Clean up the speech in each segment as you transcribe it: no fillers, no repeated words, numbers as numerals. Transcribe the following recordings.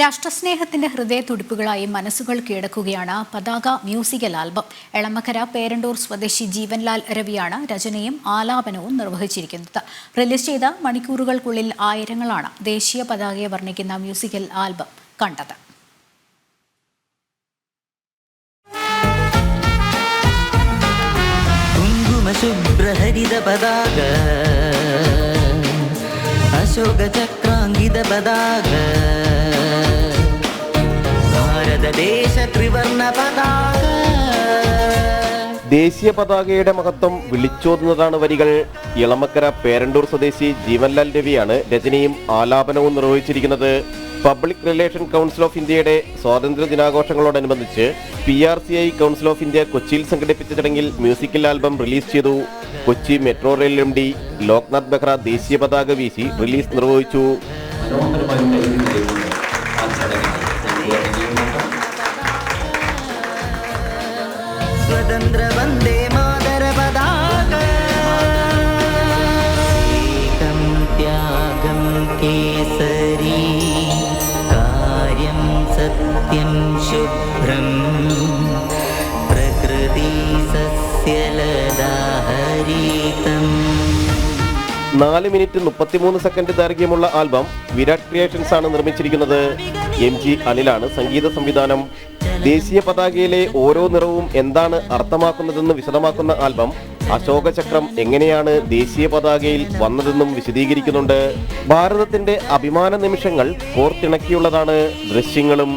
രാഷ്ട്രസ്നേഹത്തിന്റെ ഹൃദയതുടിപ്പുകളായി മനസ്സുകൾ കീഴടക്കുകയാണ് പതാക musical album. Elamakkara Perandoor സ്വദേശി ജീവൻലാൽ രവിയാണ് രചനയും ആലാപനവും നിർവഹിച്ചിരിക്കുന്നത്. റിലീസ് ചെയ്ത മണിക്കൂറുകൾക്കുള്ളിൽ ആയിരങ്ങളാണ് ദേശീയ പതാകയെ വർണ്ണിക്കുന്ന മ്യൂസിക്കൽ ആൽബം കണ്ടത്. ശുഭ്രഹരിത പതാക, അശോക ചക്രാങ്കിത പതാക, ഭാരതദേശ ത്രിവർണ പതാക. ദേശീയ പതാകയുടെ മഹത്വം വിളിച്ചോതുന്നതാണ് വരികൾ. ഇളമക്കര പേരണ്ടൂർ സ്വദേശി ജീവൻലാൽ രവിയാണ് രചനയും ആലാപനവും നിർവഹിച്ചിരിക്കുന്നത്. പബ്ലിക് റിലേഷൻ കൗൺസിൽ ഓഫ് ഇന്ത്യയുടെ സ്വാതന്ത്ര്യ ദിനാഘോഷങ്ങളോടനുബന്ധിച്ച് PRCI കൗൺസിൽ ഓഫ് ഇന്ത്യ കൊച്ചിയിൽ സംഘടിപ്പിച്ച ചടങ്ങിൽ മ്യൂസിക്കൽ ആൽബം റിലീസ് ചെയ്തു. Kochi metro rail MD Loknath Behera ദേശീയ പതാക വീശി റിലീസ് നിർവഹിച്ചു. സ്വതന്ത്ര വന്ദേ മാതര പതാക, ഏകം ത്യാഗം കേസരി, കാര്യം സത്യം ശുഭ്രം, പ്രകൃതി സസ്യലതാഹരിതം. 4 മിനിറ്റ് 33 സെക്കൻഡ് ദൈർഘ്യമുള്ള ആൽബം വിരാട് ക്രിയേഷൻസ് ആണ് നിർമ്മിച്ചിരിക്കുന്നത്. MG അനിലാണ് സംഗീത സംവിധാനം. ദേശീയ പതാകയിലെ ഓരോ നിറവും എന്താണ് അർത്ഥമാക്കുന്നതെന്ന് വിശദമാക്കുന്ന ആൽബം അശോക ചക്രം എങ്ങനെയാണ് ദേശീയ പതാകയിൽ വന്നതെന്നും വിശദീകരിക്കുന്നുണ്ട്. ഭാരതത്തിന്റെ അഭിമാന നിമിഷങ്ങൾ കോർത്തിണക്കിയുള്ളതാണ് ദൃശ്യങ്ങളും.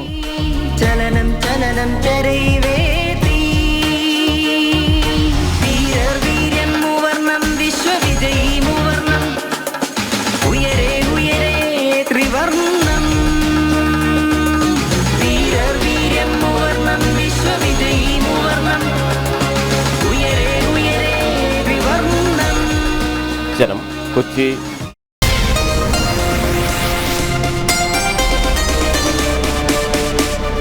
ചലനം ചലനം ചരൈവേതി, വീരർ വീര്യം മൂവർണം, വിശ്വവിജയി മൂവർണം, ഉയരേ ഉയരേ ത്രിവർണം. വീരർ വീര്യം മൂവർണം, വിശ്വവിജയി മൂവർണം, ഉയരേ ഉയരേ ത്രിവർണം. ജനം, കൊച്ചി.